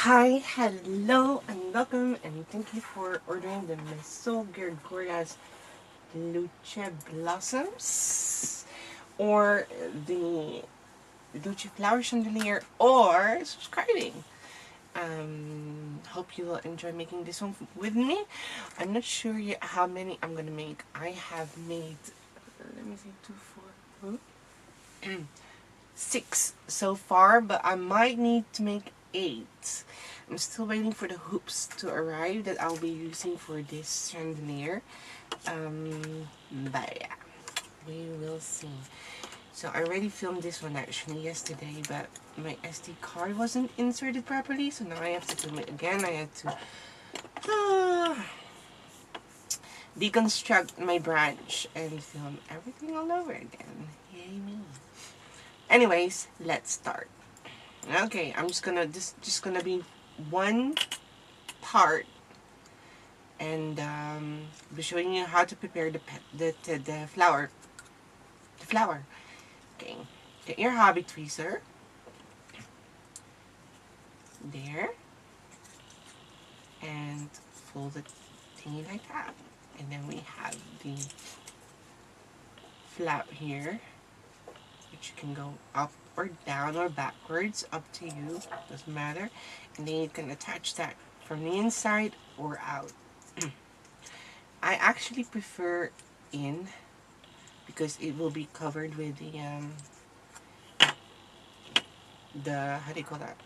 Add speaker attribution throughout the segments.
Speaker 1: Hi, hello, and welcome, and thank you for ordering the Meso Gregoria's Luce Blossoms, or the Luce Flower Chandelier, or subscribing. Hope you will enjoy making this one with me. I'm not sure yet how many I'm gonna make. I have made, let me see, 2, 4, 6 so far, but I might need to make 8. I'm still waiting for the hoops to arrive that I'll be using for this chandelier. But yeah, we will see. So I already filmed this one actually yesterday, but my SD card wasn't inserted properly, so now I have to film it again. I had to deconstruct my branch and film everything all over again. Yay me. Anyways, let's start. Okay, I'm just gonna be one part, and be showing you how to prepare the flower. The flower. Okay, get your hobby tweezer. There, and fold it thingy like that, and then we have the flap here, which can go up or down or backwards, up to you, doesn't matter. And then you can attach that from the inside or out. I actually prefer in, because it will be covered with the how do you call that?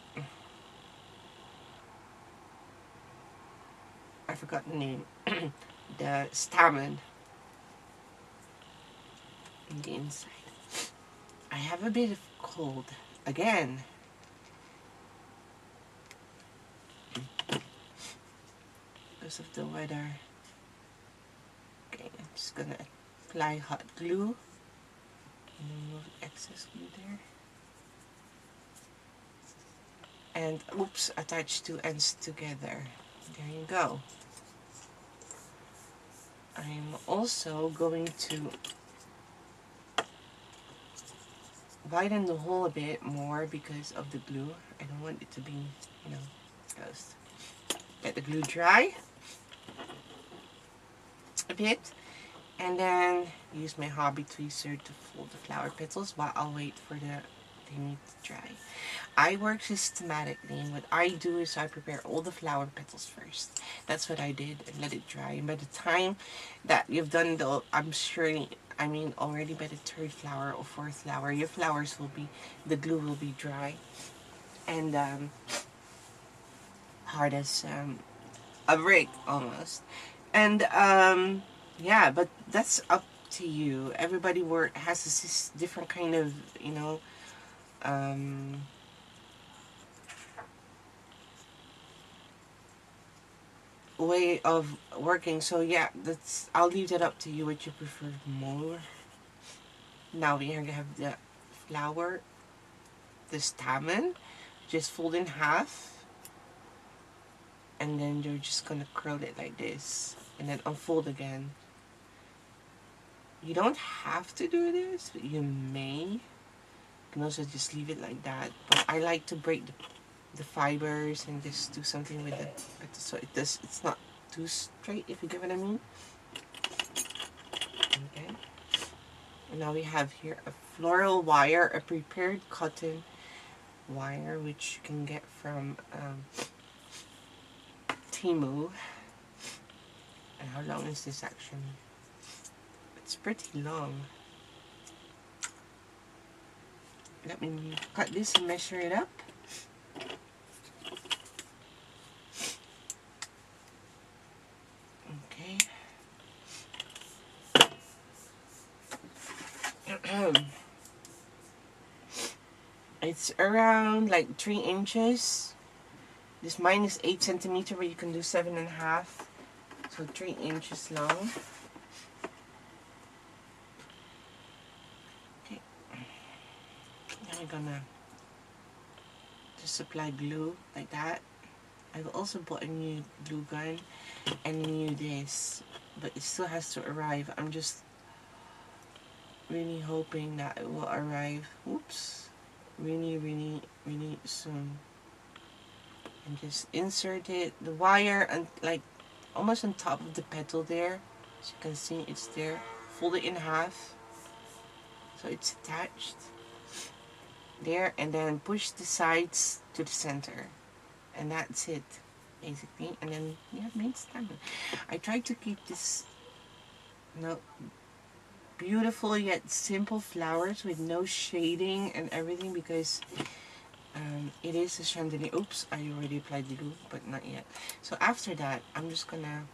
Speaker 1: I forgot the name. The stamen in the inside. I have a bit of cold again. Because of the weather. Okay, I'm just gonna apply hot glue and remove excess glue there. And oops, attach two ends together. There you go. I'm also going to widen the hole a bit more because of the glue. I don't want it to be, just let the glue dry a bit, and then use my hobby tweezer to fold the flower petals while I'll wait for the thing to dry. I work systematically, and what I do is I prepare all the flower petals first. That's what I did, and let it dry. And by the time that you've done already by the third flower or fourth flower, your flowers will be, the glue will be dry and hard as a brick almost. And yeah, but that's up to you. Everybody has this different kind of, um, way of working. So yeah, I'll leave that up to you, what you prefer more. Now we have the flower, the stamen, just fold in half, and then you're just gonna curl it like this, and then unfold again. You don't have to do this, but you may. You can also just leave it like that. But I like to break the fibers and just do something with it, so it's not too straight, if you get what I mean. Okay. And now we have here a floral wire, a prepared cotton wire, which you can get from Temu. And how long is this actually? It's pretty long. Let me cut this and measure it up. Okay. It's around like 3 inches. This mine is 8 centimeter, but you can do 7.5. So 3 inches long. Okay. Now we're gonna just apply glue like that. I've also bought a new glue gun and a new this, but it still has to arrive. I'm just really hoping that it will arrive, oops, really soon. and just insert it, the wire, and like almost on top of the petal there. As you can see, it's there. Fold it in half so it's attached there, and then push the sides to the center, and that's it basically. And then you have main stem. I tried to keep this, you know, beautiful yet simple flowers with no shading and everything, because it is a chandelier. Oops, I already applied the glue, but not yet. So after that, I'm just gonna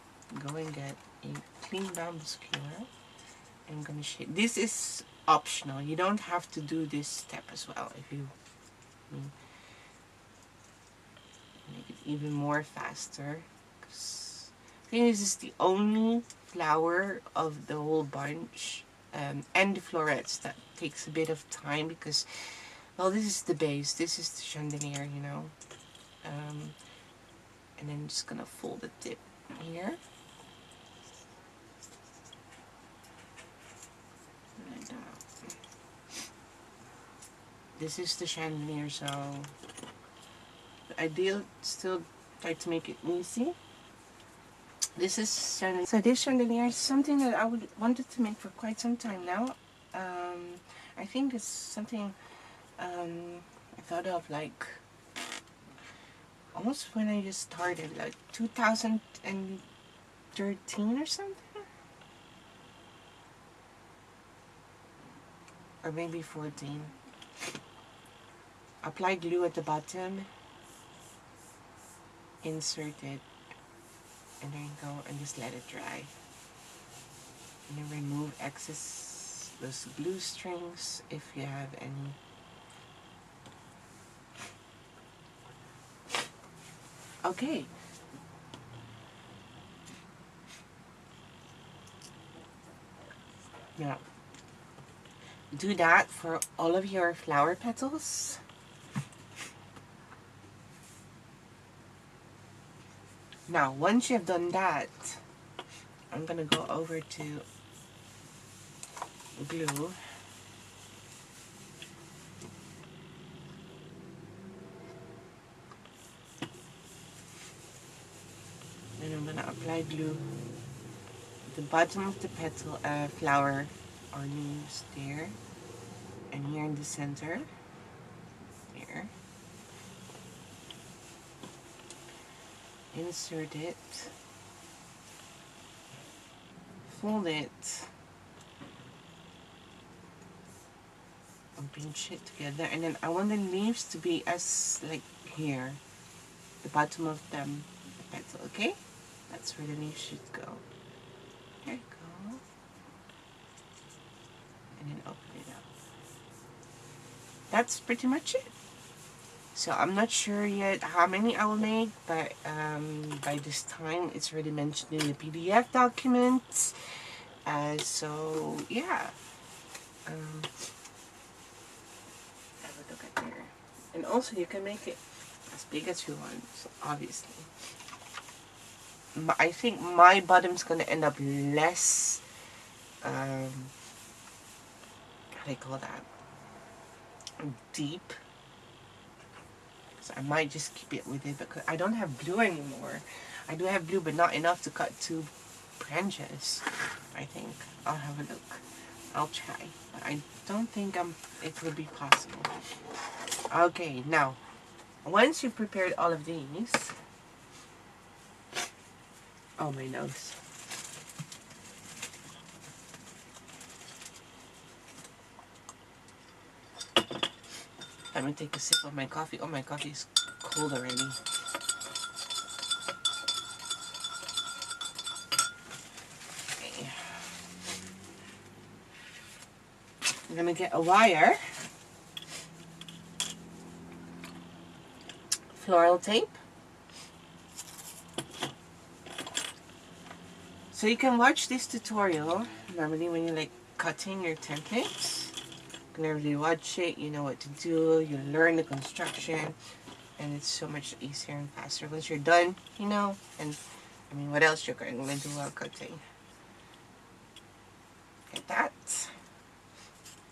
Speaker 1: go and get a clean bamboo skewer. I'm gonna shade. This is optional. You don't have to do this step as well if you make it even more faster. Cause I think this is the only flower of the whole bunch, and the florets that takes a bit of time, because, well, this is the base, this is the chandelier, you know. And then just gonna fold the tip here. Like that. This is the chandelier, so the ideal still try to make it easy. This is chandelier. So this chandelier is something that I wanted to make for quite some time now. I think it's something I thought of like almost when I just started, like 2013 or something, or maybe 14. Apply glue at the bottom, insert it, and there you go, and just let it dry. And then remove excess those glue strings if you have any. Okay. Now, do that for all of your flower petals. Now, once you've done that, I'm gonna go over to glue. And I'm gonna apply glue at the bottom of the petal, flower or leaves there, and here in the center, here. Insert it, fold it, and pinch it together. And then I want the leaves to be as like here, the bottom of the petal. Okay, that's where the leaves should go. There you go. And then open it up. That's pretty much it. So I'm not sure yet how many I will make, but by this time it's already mentioned in the PDF document. So yeah, have a look at there. And also you can make it as big as you want, obviously. I think my bottom's gonna end up less, how do you call that, deep. So I might just keep it with it, because I don't have glue anymore. I do have glue, but not enough to cut 2 branches. I think I'll have a look. I'll try, but I don't think it will be possible. Okay, now once you've prepared all of these, oh, my nose. Let me take a sip of my coffee. Oh, my coffee is cold already. Okay. I'm gonna get a wire, floral tape. So you can watch this tutorial normally when you're like cutting your templates. You can really watch it, you know what to do, you learn the construction, and it's so much easier and faster once you're done, you know. And I mean, what else you're going to do while cutting? Get that.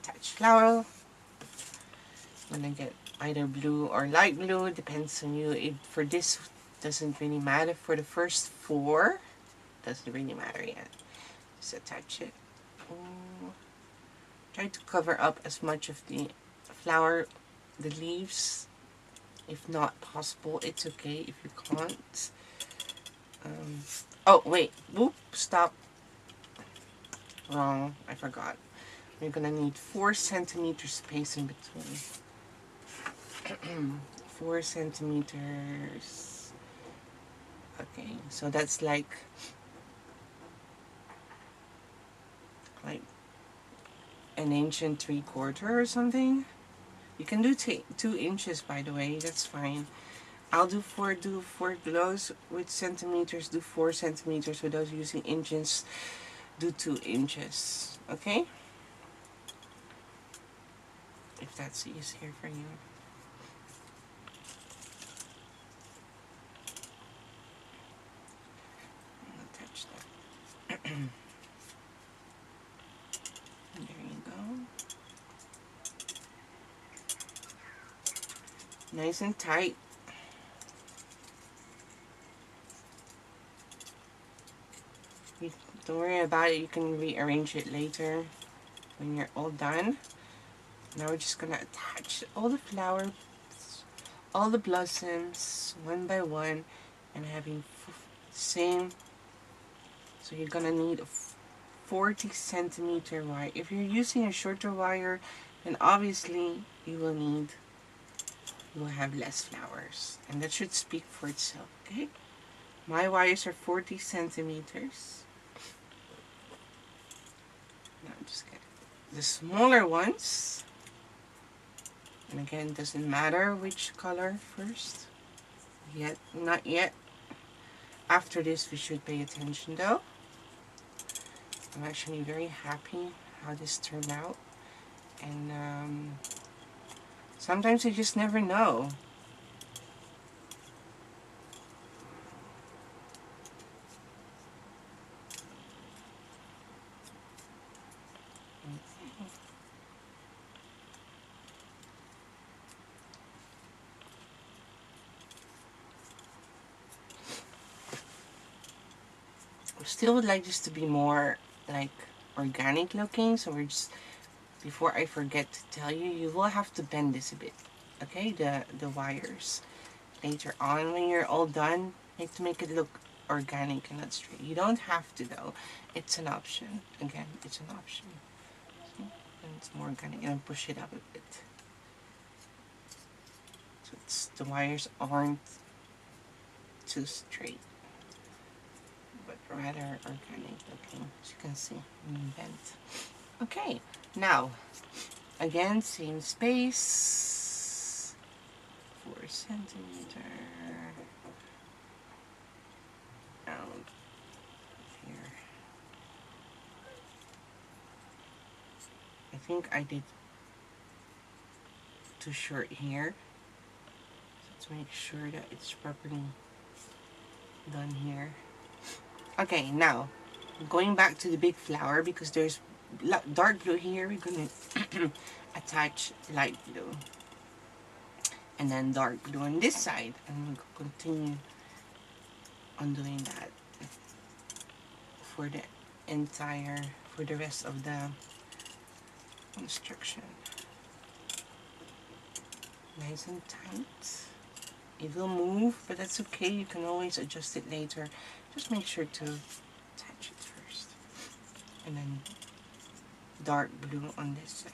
Speaker 1: Attach flower. I'm gonna get either blue or light blue, depends on you. For this, doesn't really matter. For the first 4, doesn't really matter yet. Just attach it. Try to cover up as much of the flower, the leaves. If not possible, it's okay if you can't. Oh wait, whoop, stop. Wrong, I forgot. We're gonna need 4 centimeters space in between. 4 centimeters. Okay, so that's like an inch and 3/4 or something. You can do 2 inches, by the way. That's fine. I'll do for those with centimeters, do 4 centimeters. For those using inches, do 2 inches. Okay? If that's easier for you. I'll touch that. There you go. Nice and tight. Don't worry about it. You can rearrange it later when you're all done. Now we're just gonna attach all the flowers, all the blossoms, one by one, and having same. So you're gonna need a 40 centimeter wire. If you're using a shorter wire, then obviously you will have less flowers, and that should speak for itself. Okay, my wires are 40 centimeters. Now I'm just getting the smaller ones. And again, doesn't matter which color first. Yet, not yet. After this, we should pay attention though. I'm actually very happy how this turned out. And sometimes you just never know. Still would like this to be more like organic looking, so we're just, before I forget to tell you, you will have to bend this a bit, okay, the wires later on when you're all done. To make it look organic and not straight. You don't have to though, it's an option. Again, it's an option. So, and it's more organic, and push it up a bit so the wires aren't too straight, but rather organic looking, as you can see, bent. Okay, now again, same space, 4 centimeter out here. I think I did too short here, so to make sure that it's properly done here. Okay, now going back to the big flower, because there's dark blue here, we're gonna attach light blue, and then dark blue on this side, and we'll continue on doing that for the rest of the construction. Nice and tight. It will move, but that's okay. You can always adjust it later. Just make sure to attach it first. And then dark blue on this side.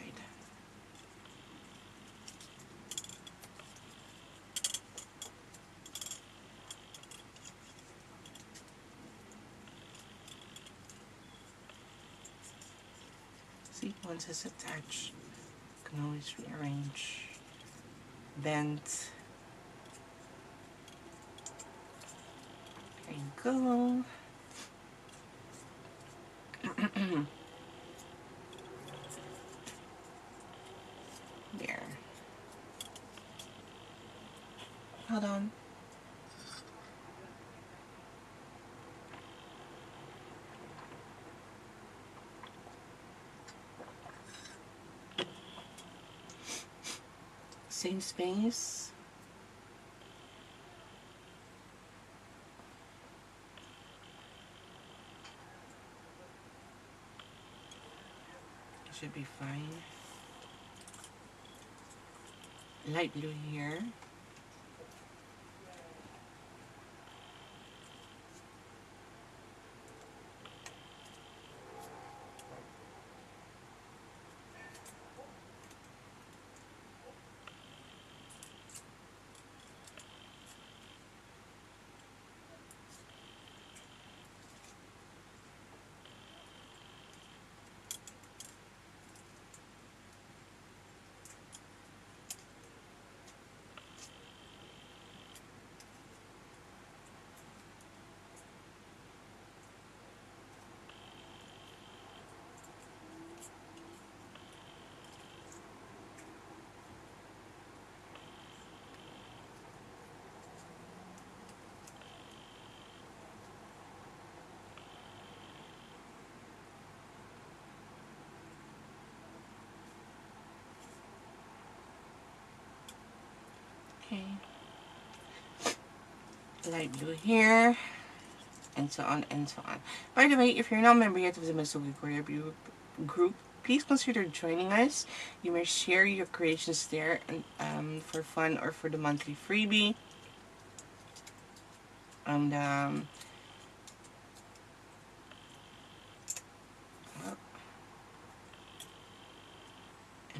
Speaker 1: See, once it's attached, you can always rearrange, bend. There you go. There. Hold on. same space. It should be fine. Light blue here. Okay. Light blue here. And so on and so on. By the way, if you're not a member yet of the Masugi Korea group, please consider joining us. You may share your creations there and for fun or for the monthly freebie. And and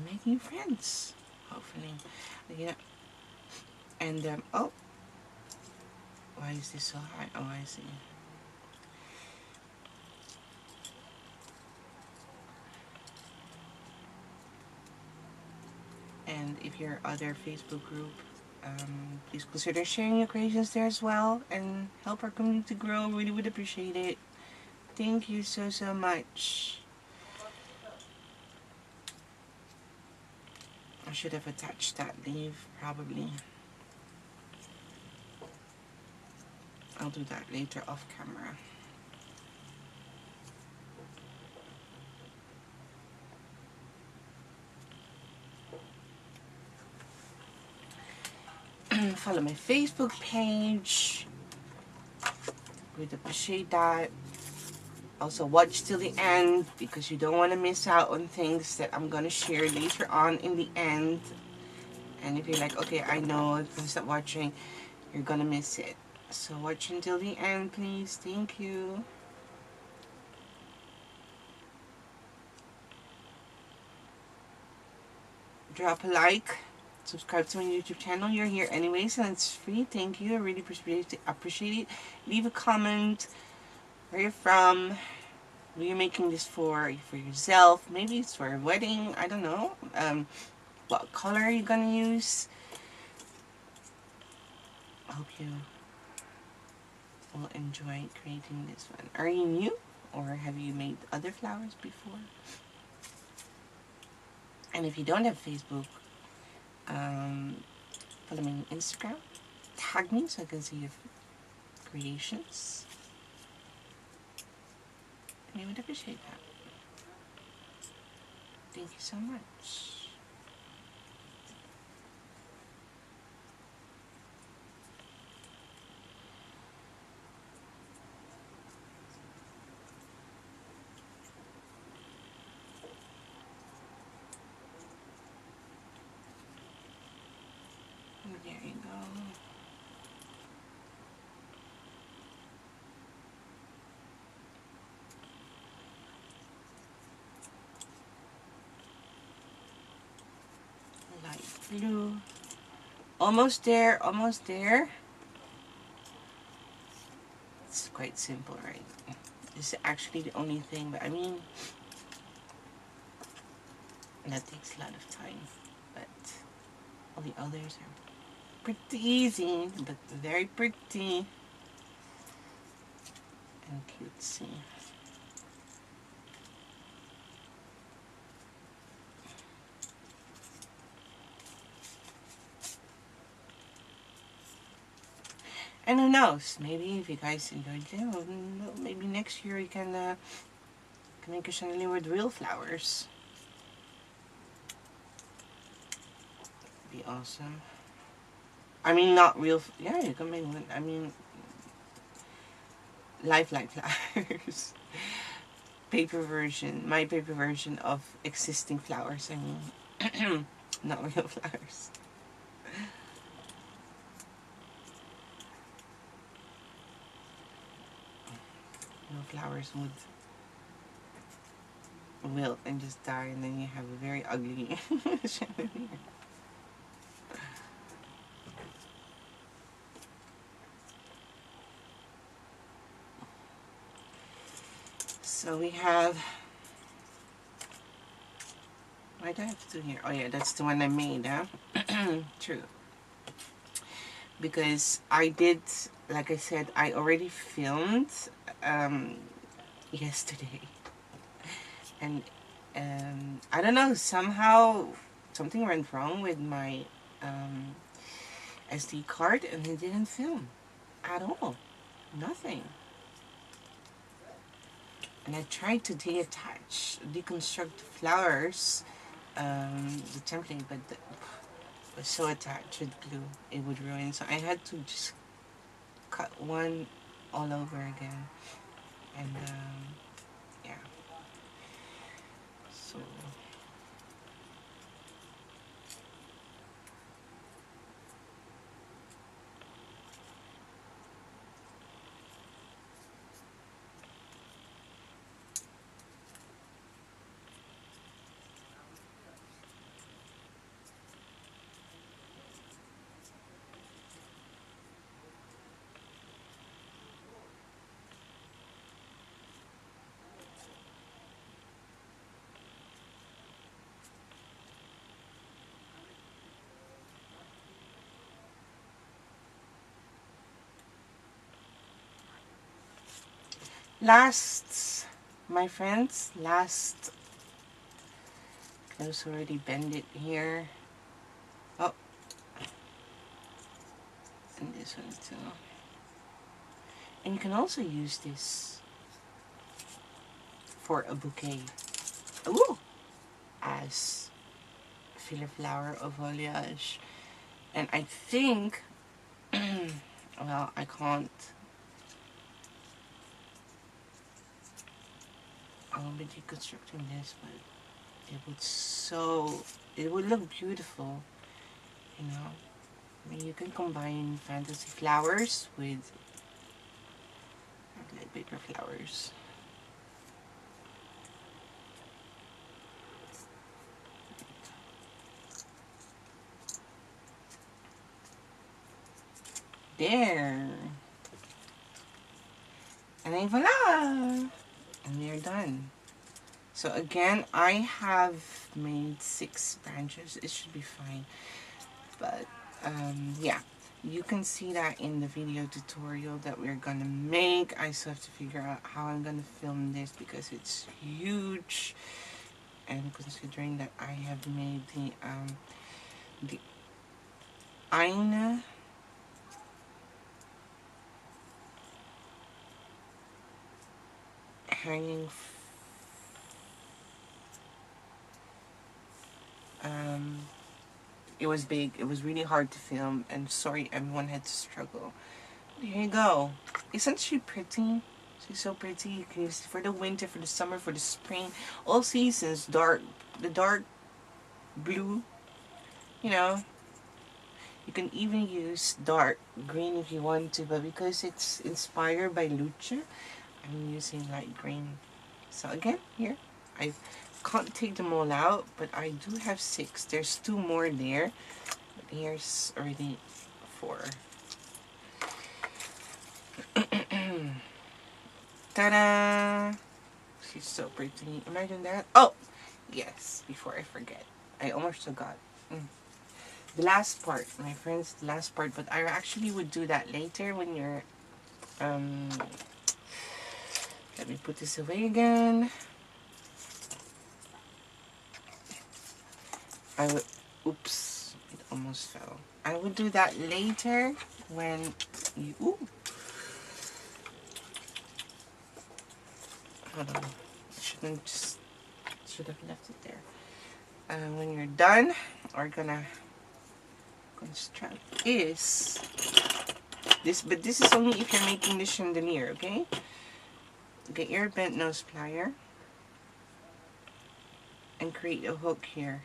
Speaker 1: make new friends, hopefully. Yeah. And oh, why is this so high? Oh, I see. And if you're other Facebook group, please consider sharing your creations there as well and help our community grow. Really would appreciate it. Thank you so much. I should have attached that leaf probably. I'll do that later off camera. Follow my Facebook page. We'd appreciate that. Also watch till the end because you don't want to miss out on things that I'm gonna share later on in the end. And if you're like, okay, I know, if you stop watching, you're gonna miss it. So watch until the end, please. Thank you. Drop a like. Subscribe to my YouTube channel. You're here anyways and it's free. Thank you. I really appreciate it. Leave a comment. Where you're from. What you're making this for yourself. Maybe it's for a wedding. I don't know. What color are you gonna use? I hope you will enjoy creating this one. Are you new or have you made other flowers before? And if you don't have Facebook, follow me on Instagram. Tag me so I can see your creations. And I would appreciate that. Thank you so much. There you go. Light blue. Almost there, almost there. It's quite simple, right? This is actually the only thing, but I mean, that takes a lot of time. But all the others are pretty easy, but very pretty and cutesy. And who knows, maybe if you guys enjoyed it, maybe next year you can make a chandelier with real flowers. be awesome. I mean, not real. Yeah, you can make one. I mean, lifelike flowers. Paper version. My paper version of existing flowers. I mean, not real flowers. No flowers would wilt and just die, and then you have a very ugly chandelier. So we have, why do I have two here? Oh yeah, that's the one I made, huh? True. Because I did, like I said, I already filmed yesterday. And I don't know, somehow something went wrong with my SD card and it didn't film at all. Nothing. And I tried to deconstruct the flowers, the template, but it was so attached with glue, it would ruin. So I had to just cut one all over again. And yeah. So last, my friends, last, I was already bend it here. Oh, and this one too. And you can also use this for a bouquet. Ooh! As filler flower or foliage. And I think, well, I can't. I won't be deconstructing this, but it would look beautiful, you know. I mean, you can combine fantasy flowers with like paper flowers. There. And then voila! And we are done. So again, I have made 6 branches. It should be fine. But yeah, you can see that in the video tutorial that we're gonna make. I still have to figure out how I'm gonna film this because it's huge. And considering that I have made the eine hanging it was big, it was really hard to film, and sorry everyone had to struggle. Here you go. Isn't she pretty? She's so pretty. You can use it for the winter, for the summer, for the spring, all seasons. The dark blue, you know. You can even use dark green if you want to, but because it's inspired by Luce, I'm using light green. So again, here, I can't take them all out, but I do have 6. There's 2 more there, but here's already 4. Ta-da! She's so pretty. Imagine that. Oh, yes, before I forget. I almost forgot. The last part, my friends, the last part, but I actually would do that later when you're, let me put this away again. I would, oops, it almost fell. I would do that later when you, ooh. Hold on, should have left it there. When you're done, we're gonna strap is this, but this is only if you're making the chandelier, okay? Get your bent nose plier and create a hook here.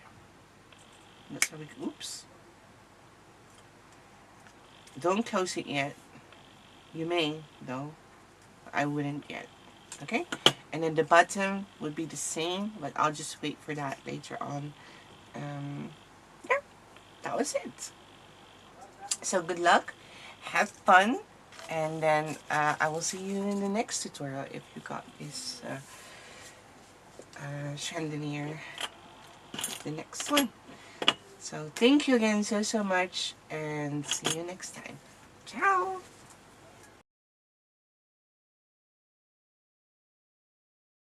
Speaker 1: That's how we, oops. Don't close it yet. You may, though. I wouldn't yet. Okay? And then the bottom would be the same, but I'll just wait for that later on. Yeah, that was it. So good luck. Have fun. And then I will see you in the next tutorial if you got this chandelier. The next one. So thank you again so much, and see you next time. Ciao!